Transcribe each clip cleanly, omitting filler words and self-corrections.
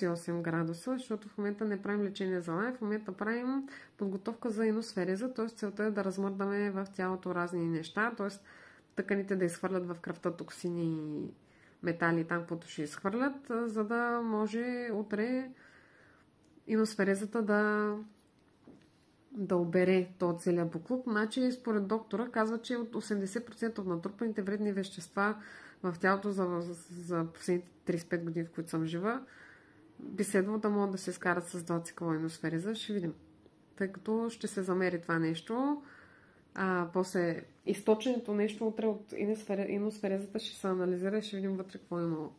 38 градуса, защото в момента не правим лечение за лайм, в момента правим подготовка за иносфереза, т.е. целта е да размърдаме в тялото разни неща, т.е. тъканите да изхвърлят в кръвта токсини, метали, там, каквото ще изхвърлят, за да може утре иносферезата да обере този целият буклук. Значи, според доктора, казва, че от 80% от натрупаните вредни вещества в тялото за последните 35 години, в които съм жива, би следвало да могат да се изкарат с 2 цикъла иносфереза. Ще видим. Тъй като ще се замери това нещо. После източеното нещо утре от иносферезата ще се анализира и ще видим вътре какво е имало.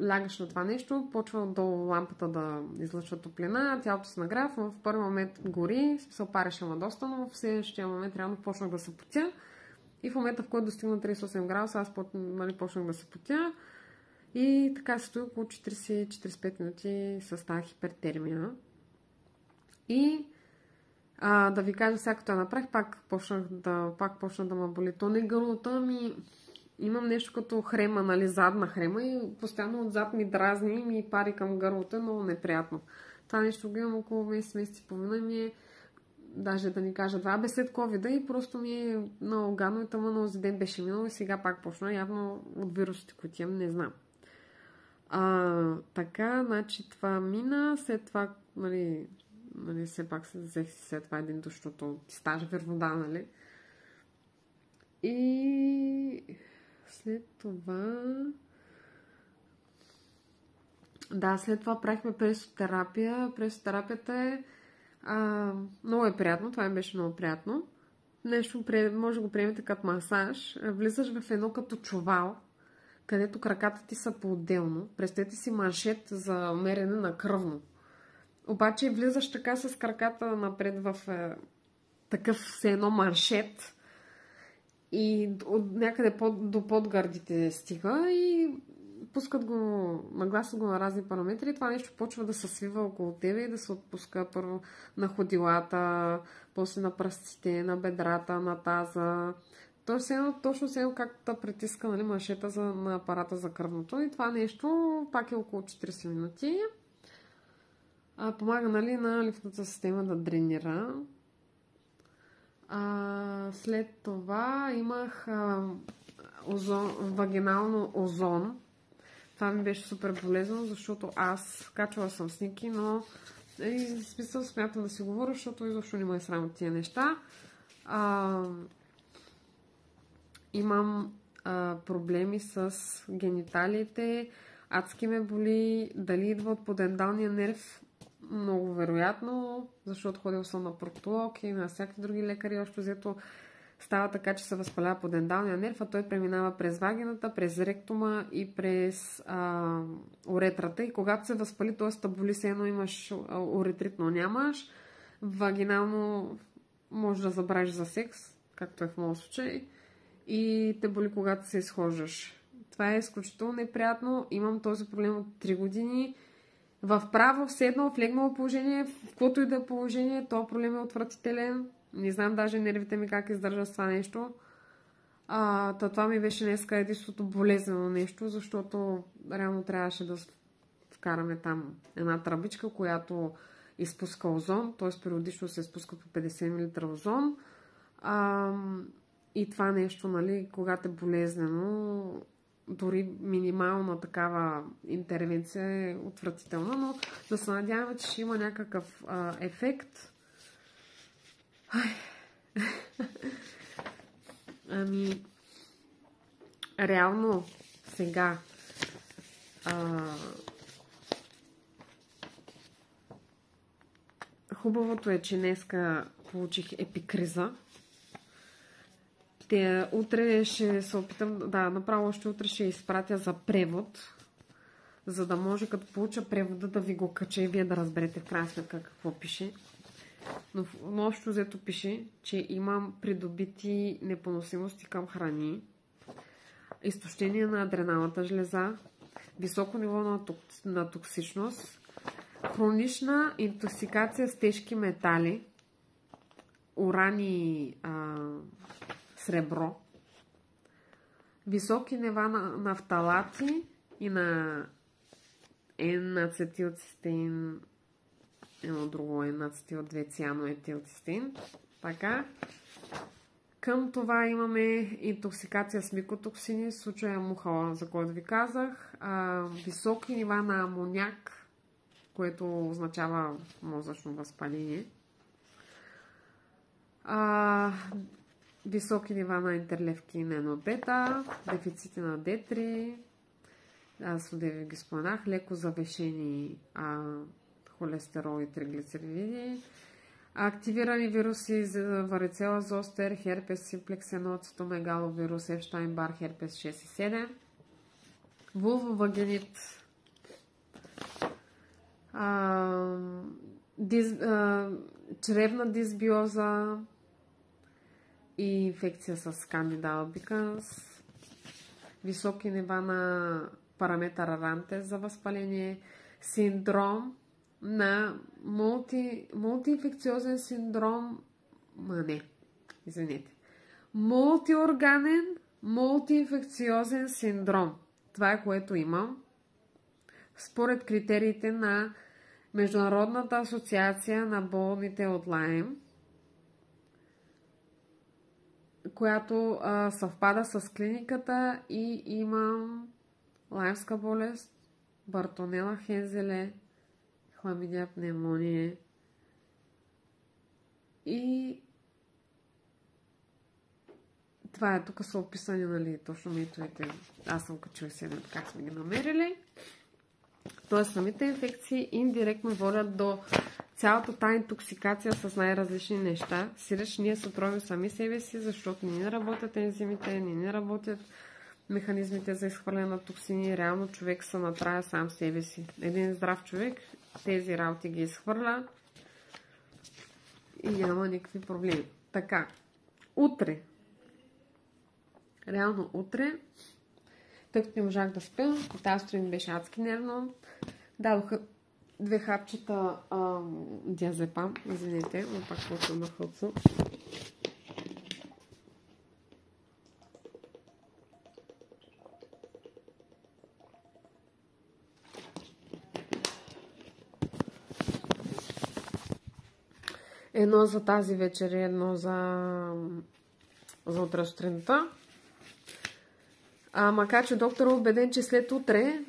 Лягаш на това нещо, почва отдолу лампата да излъчва топлина, тялото се нагрява, в първи момент гори, смисъл пареше ма доста, но в следващия момент реално почнах да се потя и в момента, в който достигна 38 градуса, аз почнах да се потя и така се стои около 40-45 минути с тази хипертермия. И да ви кажа, сега като я направих, пак почна да ме боли. То не гърлото, имам нещо като хрема, нали, задна хрема и постоянно отзад ми дразни и ми пари към гърлото, много неприятно. Това нещо го имам около месец и половина и ми е, даже да ни кажа 2, след COVID-а и просто ми е много гадно и тъмно, този ден беше минал и сега пак почна, явно от вирусите, които имам, не знам. Така, значи това мина, след това, нали все пак се взех си след това един душ, защото ти стаже вода, нали. И след това... Да, след това правихме пресотерапия. Пресотерапията е много е приятно. Това ми беше много приятно. Нещо, може да го приемете като масаж. Влизаш в едно като чувал, където краката ти са по-отделно. Представете си маншет за мерене на кръвно. Обаче влизаш така с краката напред в такъв все едно маншет и от някъде до подгърдите стига и пускат го, нагласят го на разни параметри и това нещо почва да се свива около тебе и да се отпуска първо на ходилата, после на пръстите, на бедрата, на таза. Точно сега както да притиска, нали, маншета на апарата за кръвното и това нещо пак е около 40 минути. Помага, нали, на лимфната система да дренира. След това имах вагинално озон. Това ми беше супер полезно, защото аз качвала съм сники, но смисъл смятам да си говоря, защото изобщо не ме е срам от тия неща. Имам проблеми с гениталиите, адски ме боли, дали идва от подендалния нерв, много вероятно, защото ходил съм на проктолог и на всякакви други лекари, още взето става така, че се възпалява подендалния нерв, а той преминава през вагината, през ректума и през уретрата и когато се възпали, т.е. боли се едно имаш уретрит, но нямаш, вагинално може да забравиш за секс, както е в моят случай, и те боли когато се изхождаш. Това е изключително неприятно. Имам този проблем от 3 години. В право, в седнало, в легнало положение, в каквото и да е положение, този проблем е отвратителен. Не знам даже нервите ми как издържат с това нещо. Това ми беше днеска единството болезнено нещо, защото реално трябваше да вкараме там една тръбичка, която изпуска озон, т.е. периодично се изпуска по 50 мл озон. И това нещо, нали, когато е болезнено, дори минимална такава интервенция е отвратителна, но да се надяваме, че ще има някакъв ефект. Реално сега хубавото е, че днеска получих епикриза. Утре ще се опитам, направо още утре ще изпратя за превод, за да може като получа превода да ви го кача и вие да разберете в крайна сметка какво пише. Но общо взето пише, че имам придобити непоносимости към храни, изтощение на адреналната жлеза, високо ниво на токсичност, хронична интоксикация с тежки метали, уран и сребро, високи нива на фталати и на N-ацетилцистеин, едно друго N-ацетил-2-цианоетилцистеин. Така. Към това имаме интоксикация с микотоксини, в случая муха, за който ви казах, високи нива на амоняк, което означава мозъчно възпаление, високи нива на интерлевкин 1-бета, дефицити на D3, аз одеве ги споменах, леко завишени холестерол и триглицериди, активирани вируси за варицела зостер, херпес симплекс 1, цитомегаловирус, Епштайн-Бар, херпес 6 и 7, вулвовагинит, чревна дисбиоза и инфекция с Candida albicans, високи нива на параметър Арантес за възпаление, синдром на мултиинфекциозен синдром, мултиорганен мултиинфекциозен синдром. Това е което имам според критериите на Международната асоциация на болните от Лайм, която съвпада с клиниката, и имам лаймска болест, Бартонела Хензеле, хламидия пневмония и това е, тук са описани, нали, точно методите. Аз съм качила 7, как сме ги намерили. Тоест самите инфекции индиректно водят до цялата тази интоксикация с най-различни неща. Сиреч ние се отровим сами себе си, защото не работят ензимите, не работят механизмите за изхвърляне на токсини. Реално човек се натрая сам себе си. Един здрав човек тези работи ги изхвърля и няма никакви проблеми. Така, утре, реално утре, тъй като не можах да спя, тази сутрин беше адски нервно, дадоха 2 хапчета диазепам, извинете, но пак почвам да хълцу. Едно за тази вечер и едно за утре сутринта. Макар че доктор е убеден, че след утре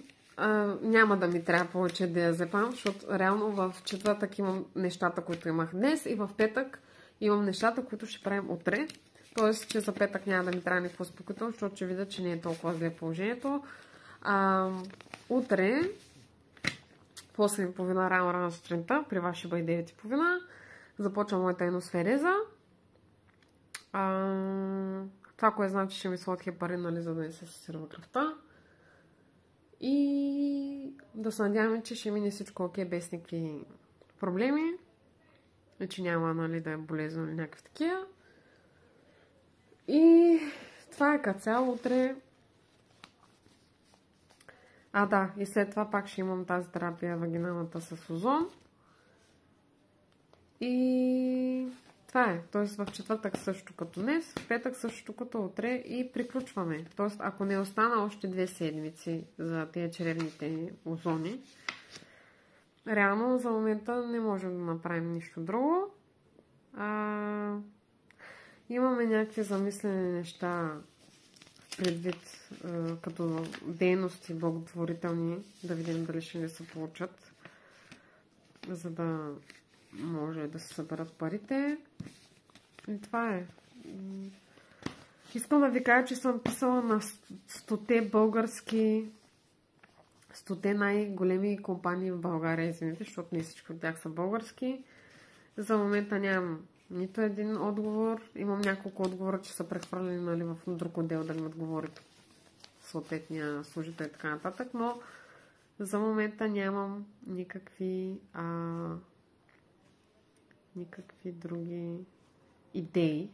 няма да ми трябва повече диазепам, защото реално в четвъртък имам нещата, които имах днес, и в петък имам нещата, които ще правим утре. Тоест, че за петък няма да ми трябва никакво успокоително, защото ще видя, че не е толкова зле положението. Утре, в 8:30 рано сутринта, при вас ще бъде 9:30, започва моята еносфереза. Това, което значи, ще ми сложат хепарин, нали, за да не се съсирва кръвта. И да се надяваме, че ще мине всичко окей, без никакви проблеми. И че няма, нали, да е болезнено или някакви такива. И това е като цяло утре. Да, и след това пак ще имам тази терапия вагиналната с озон. И това е. Тоест в четвъртък също като днес, в петък също като утре и приключваме. Тоест, ако не остана още 2 седмици за тези черевните озони, реално за момента не можем да направим нищо друго. Имаме някакви замислени неща предвид като дейности благотворителни, да видим дали ще не се получат, за да може да се съберат парите. И това е. Искам да ви кажа, че съм писала на 100 български, 100 най-големи компании в България, извините, защото не всички от тях са български. За момента нямам нито един отговор. Имам няколко отговора, че са прехвърлени, нали, в друг отдел да ми отговорят съответния служител и така нататък, но за момента нямам никакви други идеи.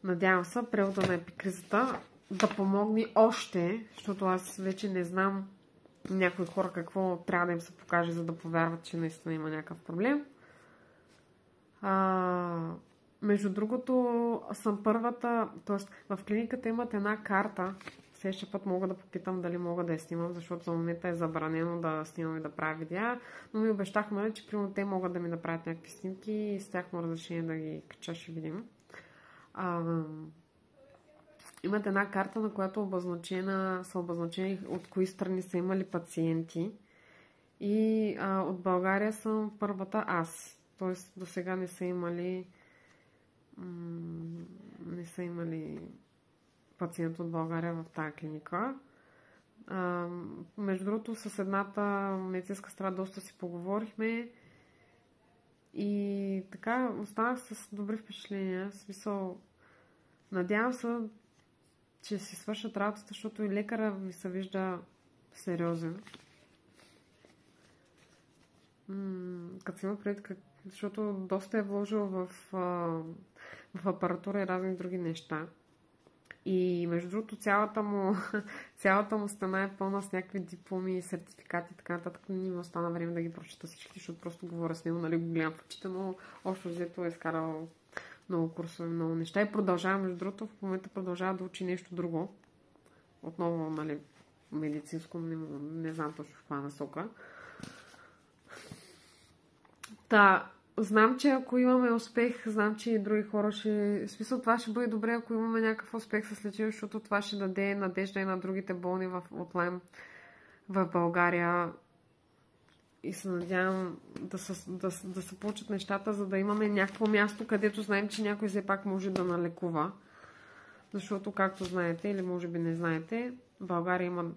Надявам се превода на епикризата да помогне още, защото аз вече не знам някои хора какво трябва да им се покаже, за да повярват, че наистина има някакъв проблем. Между другото, съм първата, т.е. в клиниката имат една карта следващия път мога да попитам дали мога да я снимам, защото за момента е забранено да снимам и да правя видеа, но ми обещахме, че примерно те могат да ми направят някакви снимки и с тяхно разрешение да ги кача, ще видим. Имат една карта, на която са обозначени от кои страни са имали пациенти. И от България съм първата аз. Тоест до сега не са имали пациент от България в тази клиника. Между другото, с едната медицинска сестра доста си поговорихме и така останах с добри впечатления. В смисъл, надявам се, че си свършат работата, защото и лекара ми се вижда сериозен. Като си има предвид, защото доста е вложил в апаратура и разни други неща. И между другото цялата му стена е пълна с някакви дипломи, сертификати и така нататък. Не ми остана време да ги прочета всички, защото просто говоря с него, нали, го гледам в очите, но общо взето е изкарал много курсове, много неща и продължава, между другото, в момента продължава да учи нещо друго. Отново, нали, медицинско, не знам точно в каква насока. Знам, че ако имаме успех, знам, че и други хора ще... В смисъл, това ще бъде добре, ако имаме някакъв успех с лечение, защото това ще даде надежда и на другите болни от Лайм в България. И се надявам да се получат нещата, за да имаме някакво място, където знаем, че някой все пак може да налекува. Защото, както знаете, или може би не знаете, в България има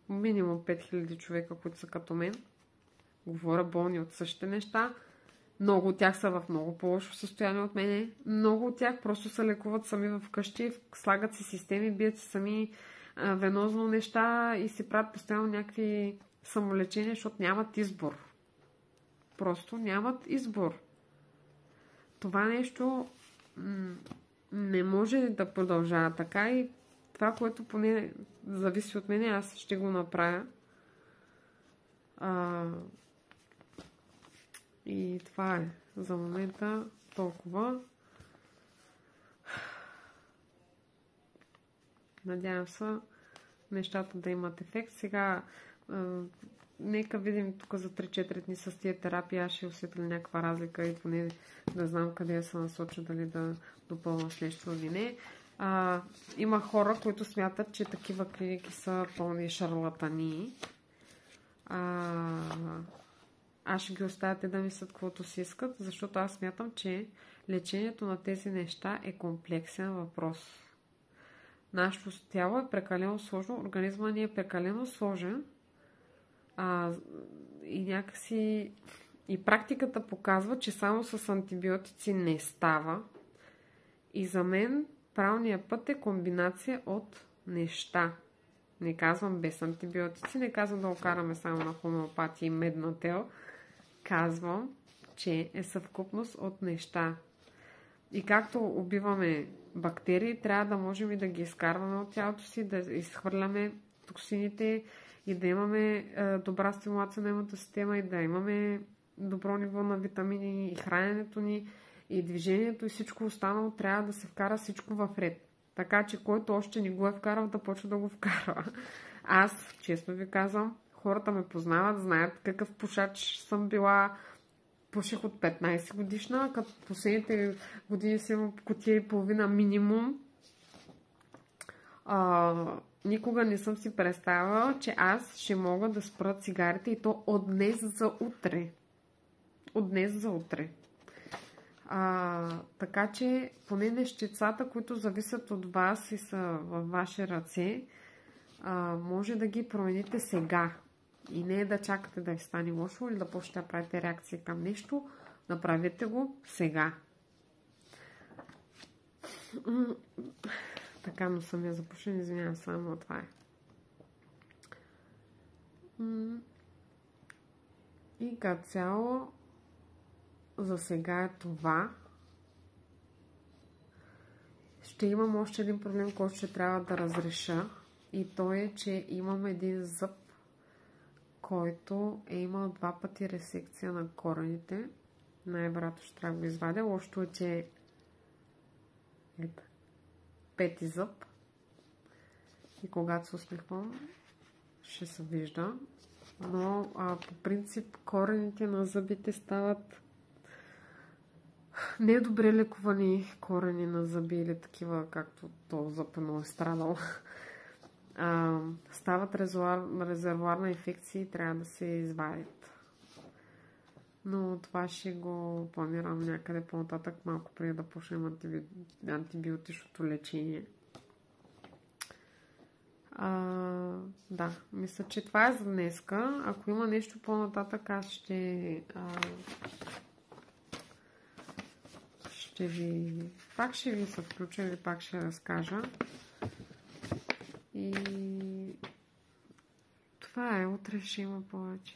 минимум 5000 човека, които са като мен. Говоря болни от същите неща. Много от тях са в много по-лошо състояние от мене. Много от тях просто се лекуват сами вкъщи, слагат си системи, бият си сами венозно неща и си правят постоянно някакви самолечения, защото нямат избор. Просто нямат избор. Това нещо не може да продължава така и това, което поне зависи от мен, аз ще го направя. И това е за момента толкова. Надявам се нещата да имат ефект. Сега нека видим тук за 3-4 дни с тия терапии. Аз ще усетля някаква разлика и поне да знам къде да се насоча, дали да допълна с нещо или не. Има хора, които смятат, че такива клиники са пълни шарлатани. Аз ще ги оставя те да мислят каквото си искат, защото аз смятам, че лечението на тези неща е комплексен въпрос. Нашето тяло е прекалено сложно, организма ни е прекалено сложен и някакси и практиката показва, че само с антибиотици не става. И за мен правилният път е комбинация от неща. Не казвам без антибиотици, не казвам да окараме само на хомеопатия и медна тел. Казвам, че е съвкупност от неща. И както убиваме бактерии, трябва да можем и да ги изкарваме от тялото си, да изхвърляме токсините и да имаме добра стимулация на имунната система и да имаме добро ниво на витамини и храненето ни и движението и всичко останало трябва да се вкара всичко в ред. Така че който още не го е вкарал, да почва да го вкарва. Аз, честно ви казвам, хората ме познават, знаят какъв пушач съм била. Пуших от 15 годишна, като последните години си имам кутия и половина минимум. Никога не съм си представила, че аз ще мога да спра цигарите и то от днес за утре. От днес за утре. Така че поне нещицата, които зависят от вас и са във ваши ръце, може да ги промените сега. И не е да чакате да ви стане лошо или да почнете да правите реакции към нещо. Направете го сега. Така, но съм я запушен, извинявам се, но това е. И като цяло за сега е това. Ще имам още един проблем, който ще трябва да разреша. И то е, че имам един зъб, който е имал 2 пъти ресекция на корените. Най-вероятно ще трябва да го извадя. Лошото е, че ето, 5-ти зъб. и когато се усмихвам, ще се вижда. Но по принцип корените на зъбите стават недобре лекувани корени на зъби или такива, както то зъб е страдал. Стават резервуар на инфекции и трябва да се извадят. Но това ще го планирам някъде по-нататък, малко преди да почнем антибиотичното лечение. Да, мисля, че това е за днеска. Ако има нещо по-нататък, аз ще пак ще ви се включа или пак ще разкажа. И това е. Утре ще има повече.